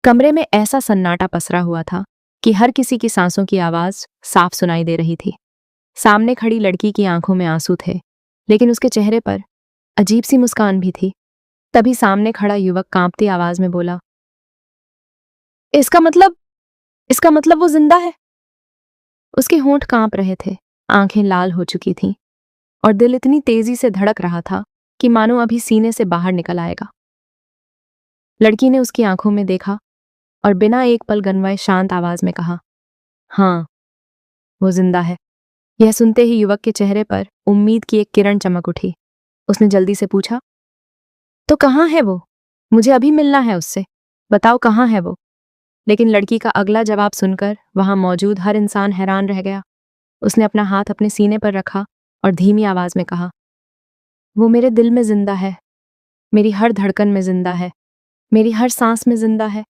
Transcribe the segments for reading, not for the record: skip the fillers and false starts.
कमरे में ऐसा सन्नाटा पसरा हुआ था कि हर किसी की सांसों की आवाज साफ सुनाई दे रही थी। सामने खड़ी लड़की की आंखों में आंसू थे, लेकिन उसके चेहरे पर अजीब सी मुस्कान भी थी। तभी सामने खड़ा युवक कांपती आवाज में बोला, इसका मतलब इसका मतलब वो जिंदा है। उसके होंठ कांप रहे थे, आंखें लाल हो चुकी थीं और दिल इतनी तेजी से धड़क रहा था कि मानो अभी सीने से बाहर निकल आएगा। लड़की ने उसकी आंखों में देखा और बिना एक पल गनवाए शांत आवाज में कहा, हाँ, वो जिंदा है। यह सुनते ही युवक के चेहरे पर उम्मीद की एक किरण चमक उठी। उसने जल्दी से पूछा, तो कहाँ है वो? मुझे अभी मिलना है उससे। बताओ कहाँ है वो? लेकिन लड़की का अगला जवाब सुनकर वहां मौजूद हर इंसान हैरान रह गया। उसने अपना हाथ अपने सीने पर रखा और धीमी आवाज में कहा, वो मेरे दिल में जिंदा है, मेरी हर धड़कन में जिंदा है, मेरी हर सांस में जिंदा है,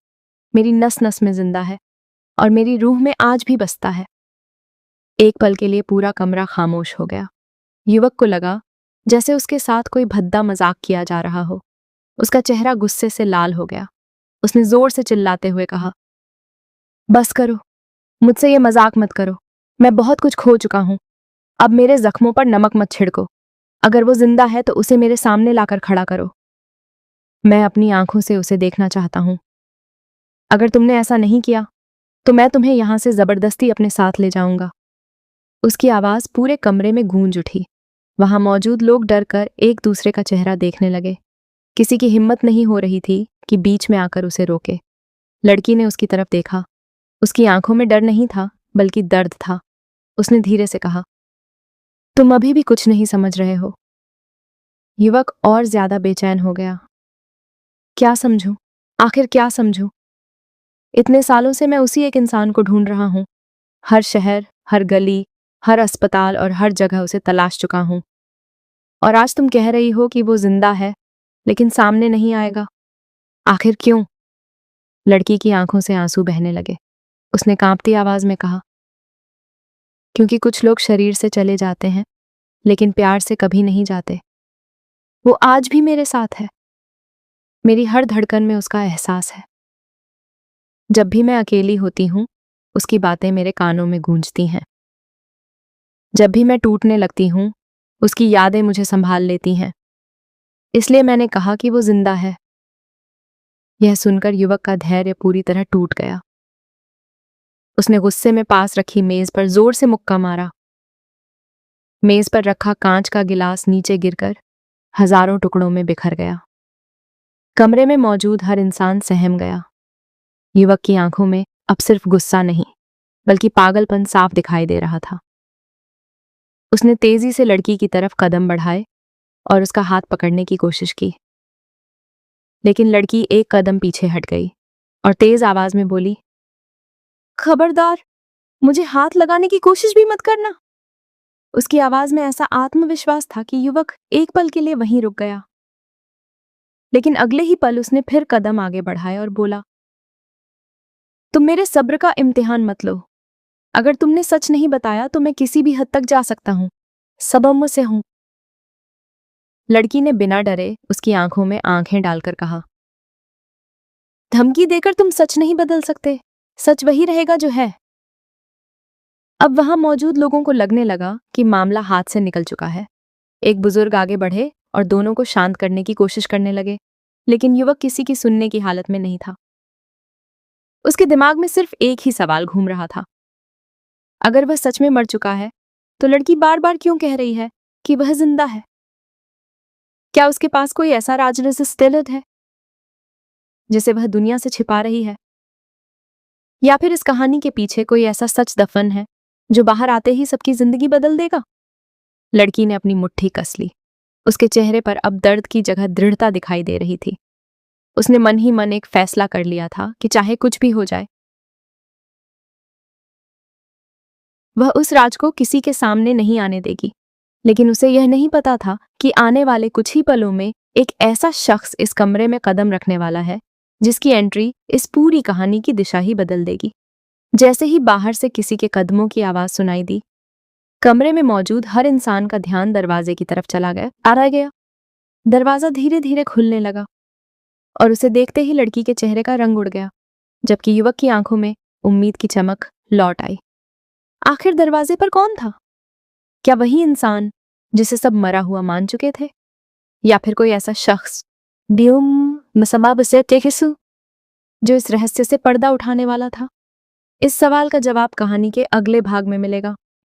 मेरी नस नस में जिंदा है और मेरी रूह में आज भी बसता है। एक पल के लिए पूरा कमरा खामोश हो गया। युवक को लगा जैसे उसके साथ कोई भद्दा मजाक किया जा रहा हो। उसका चेहरा गुस्से से लाल हो गया। उसने जोर से चिल्लाते हुए कहा, बस करो, मुझसे ये मजाक मत करो। मैं बहुत कुछ खो चुका हूं। अब मेरे जख्मों पर नमक मत छिड़को। अगर वो जिंदा है तो उसे मेरे सामने लाकर खड़ा करो। मैं अपनी आंखों से उसे देखना चाहता हूं। अगर तुमने ऐसा नहीं किया तो मैं तुम्हें यहां से जबरदस्ती अपने साथ ले जाऊंगा। उसकी आवाज पूरे कमरे में गूंज उठी। वहां मौजूद लोग डर कर एक दूसरे का चेहरा देखने लगे। किसी की हिम्मत नहीं हो रही थी कि बीच में आकर उसे रोके। लड़की ने उसकी तरफ देखा। उसकी आंखों में डर नहीं था, बल्कि दर्द था। उसने धीरे से कहा, तुम अभी भी कुछ नहीं समझ रहे हो। युवक और ज्यादा बेचैन हो गया। क्या समझूं? आखिर क्या समझूं? इतने सालों से मैं उसी एक इंसान को ढूंढ रहा हूं। हर शहर, हर गली, हर अस्पताल और हर जगह उसे तलाश चुका हूं। और आज तुम कह रही हो कि वो जिंदा है, लेकिन सामने नहीं आएगा। आखिर क्यों? लड़की की आंखों से आंसू बहने लगे। उसने कांपती आवाज में कहा, क्योंकि कुछ लोग शरीर से चले जाते हैं, लेकिन प्यार से कभी नहीं जाते। वो आज भी मेरे साथ है। मेरी हर धड़कन में उसका एहसास है। जब भी मैं अकेली होती हूं, उसकी बातें मेरे कानों में गूंजती हैं। जब भी मैं टूटने लगती हूं, उसकी यादें मुझे संभाल लेती हैं। इसलिए मैंने कहा कि वो जिंदा है। यह सुनकर युवक का धैर्य पूरी तरह टूट गया। उसने गुस्से में पास रखी मेज पर जोर से मुक्का मारा। मेज पर रखा कांच का गिलास नीचे गिरकर हजारों टुकड़ों में बिखर गया। कमरे में मौजूद हर इंसान सहम गया। युवक की आंखों में अब सिर्फ गुस्सा नहीं, बल्कि पागलपन साफ दिखाई दे रहा था। उसने तेजी से लड़की की तरफ कदम बढ़ाए और उसका हाथ पकड़ने की कोशिश की, लेकिन लड़की एक कदम पीछे हट गई और तेज आवाज में बोली, खबरदार, मुझे हाथ लगाने की कोशिश भी मत करना। उसकी आवाज में ऐसा आत्मविश्वास था कि युवक एक पल के लिए वहीं रुक गया। लेकिन अगले ही पल उसने फिर कदम आगे बढ़ाए और बोला, तुम मेरे सब्र का इम्तिहान मत लो। अगर तुमने सच नहीं बताया तो मैं किसी भी हद तक जा सकता हूं। सब अब मुझसे हूं। लड़की ने बिना डरे उसकी आंखों में आंखें डालकर कहा, धमकी देकर तुम सच नहीं बदल सकते। सच वही रहेगा जो है। अब वहां मौजूद लोगों को लगने लगा कि मामला हाथ से निकल चुका है। एक बुजुर्ग आगे बढ़े और दोनों को शांत करने की कोशिश करने लगे, लेकिन युवक किसी की सुनने की हालत में नहीं था। उसके दिमाग में सिर्फ एक ही सवाल घूम रहा था, अगर वह सच में मर चुका है तो लड़की बार बार क्यों कह रही है कि वह जिंदा है? क्या उसके पास कोई ऐसा राज रजिस्टेलड है जिसे वह दुनिया से छिपा रही है? या फिर इस कहानी के पीछे कोई ऐसा सच दफन है जो बाहर आते ही सबकी जिंदगी बदल देगा? लड़की ने अपनी मुट्ठी कस ली। उसके चेहरे पर अब दर्द की जगह दृढ़ता दिखाई दे रही थी। उसने मन ही मन एक फैसला कर लिया था कि चाहे कुछ भी हो जाए, वह उस राज को किसी के सामने नहीं आने देगी। लेकिन उसे यह नहीं पता था कि आने वाले कुछ ही पलों में एक ऐसा शख्स इस कमरे में कदम रखने वाला है जिसकी एंट्री इस पूरी कहानी की दिशा ही बदल देगी। जैसे ही बाहर से किसी के कदमों की आवाज सुनाई दी, कमरे में मौजूद हर इंसान का ध्यान दरवाजे की तरफ चला गया। दरवाजा धीरे धीरे खुलने लगा और उसे देखते ही लड़की के चेहरे का रंग उड़ गया। जबकि युवक की आंखों में उम्मीद की चमक लौट आई। आखिर दरवाजे पर कौन था? क्या वही इंसान जिसे सब मरा हुआ मान चुके थे, या फिर कोई ऐसा शख्स जो इस रहस्य से पर्दा उठाने वाला था? इस सवाल का जवाब कहानी के अगले भाग में मिलेगा।